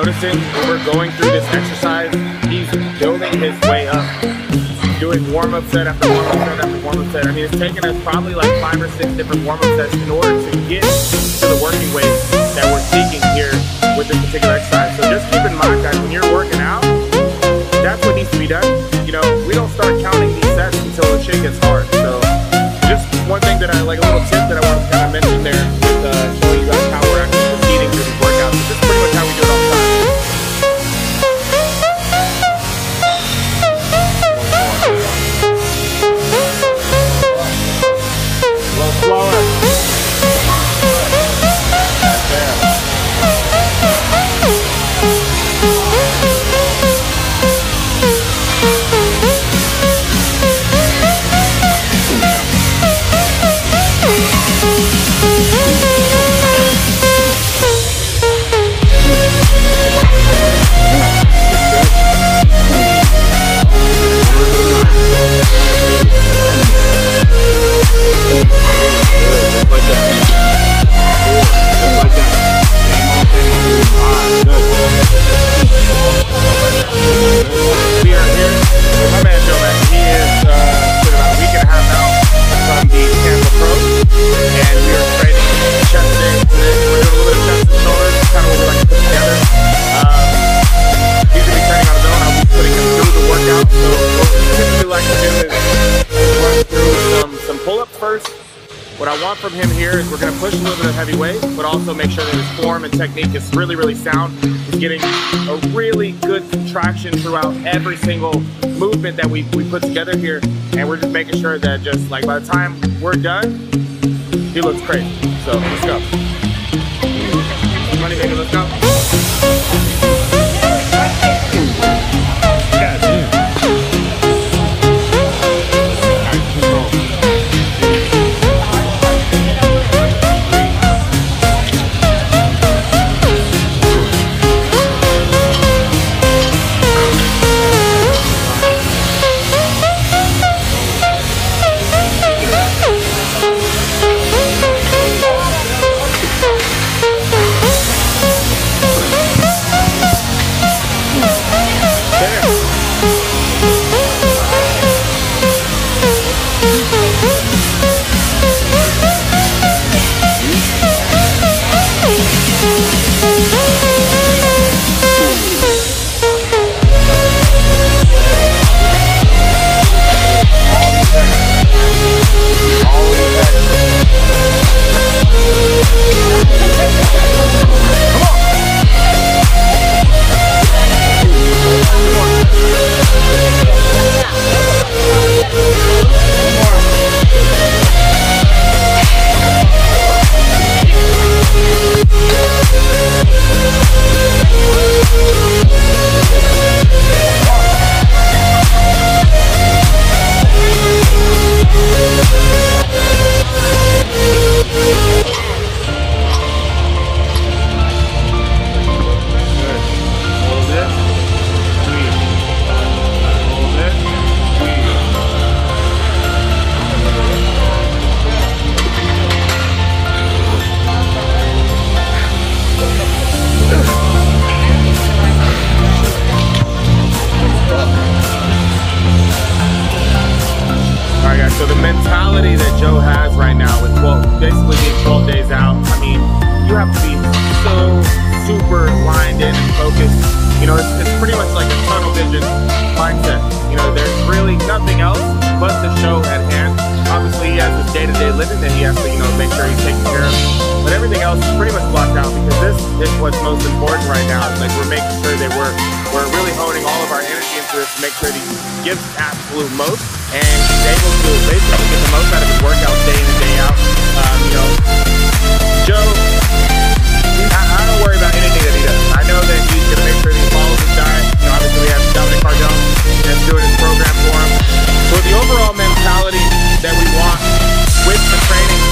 noticing when we're going through this exercise, he's building his way up, doing warm-up set after warm-up set after warm-up set. I mean, it's taken us probably like 5 or 6 different warm-up sets in order to get to the working weight that we're seeking here with this particular exercise. So just keep in mind, guys, when you're working out, that's what needs to be done. You know, we don't start counting these sets until the shit gets hard. So just one thing that I like, a little tip that I want to kind of mention there with showing you guys how we're actually proceeding through these workouts. So this is pretty much how we do it all the time. A little slower. What I want from him here is we're going to push a little bit of heavy weight, but also make sure that his form and technique is really, really sound. He's getting a really good contraction throughout every single movement that we put together here. And we're just making sure that just like by the time we're done, he looks crazy. So let's go. Money baby, let's go. So the mentality that Joe has right now with basically being 12 days out, I mean, you have to be so super lined in and focused. You know, it's pretty much like a tunnel vision mindset. You know, there's really nothing else but the show at hand. Obviously, he has his day-to-day living that he has to, you know, make sure he's taking care of. But everything else is pretty much blocked out because this is what's most important right now. It's like we're making sure that we're really honing all of our energy into this to make sure that he gives the absolute most and he's able to basically get the most out of his workouts day in and day out. You know, Joe, I don't worry about anything that he does. I know that he's going to make sure that he follows his diet. You know, obviously we have 𝐂𝐿𝐴 that's doing his program for him. So the overall mentality that we want with the training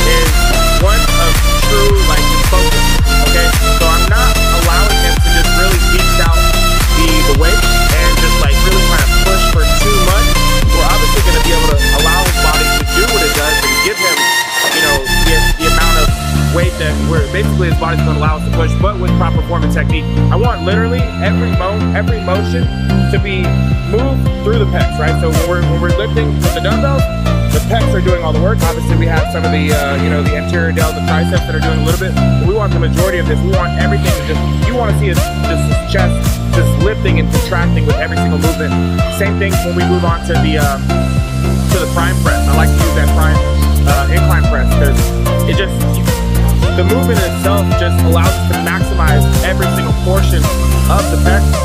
is one of true, like, focus, okay? So I'm not allowing him to just really beast out the weight and just, like, really kind of push for too much. We're obviously going to be able to allow his body to do what it does and give him, you know, the amount of weight that we're basically physically his body's going to allow us to push, but with proper form and technique. I want literally every motion to be moved through the pecs, right? So when we're lifting with the dumbbells, the pecs are doing all the work. Obviously, we have some of the, you know, the anterior delts, the triceps that are doing a little bit. But we want the majority of this. We want everything to just, you want to see his chest just lifting and contracting with every single movement. Same thing when we move on to the prime press. I like to use that prime incline press because it just, the movement itself just allows us to maximize every single portion of the pecs.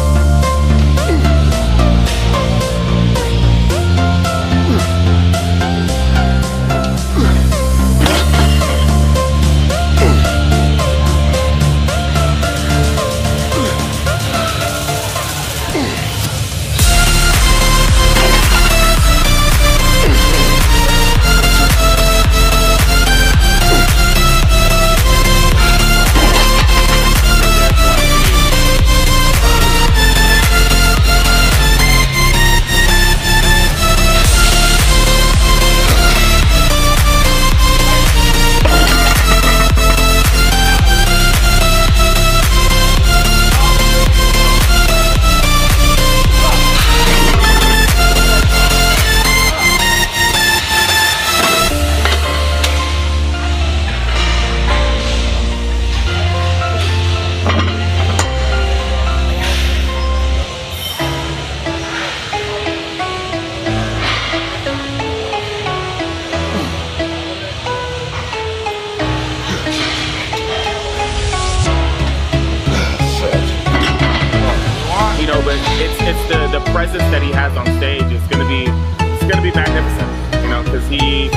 But it's the presence that he has on stage is gonna be magnificent, you know, because he's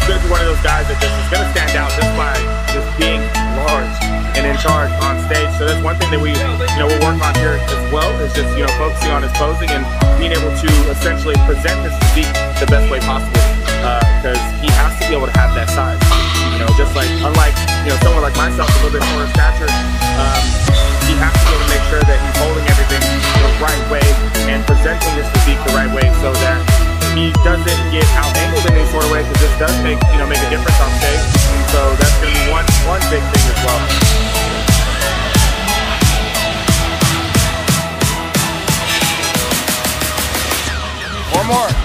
gonna be one of those guys that just is gonna stand out just by just being large and in charge on stage. So that's one thing that we, you know, we're working on here as well, is just, you know, focusing on his posing and being able to essentially present his physique the best way possible, because he has to be able to have that size, you know, just like, unlike, you know, someone like myself, a little bit more in stature, he has to be able to make sure that he's holding everything the right way and presenting his physique the right way so that he doesn't get out-angled in any sort of way, because this does make a difference on stage. So that's going to be one big thing as well. One more.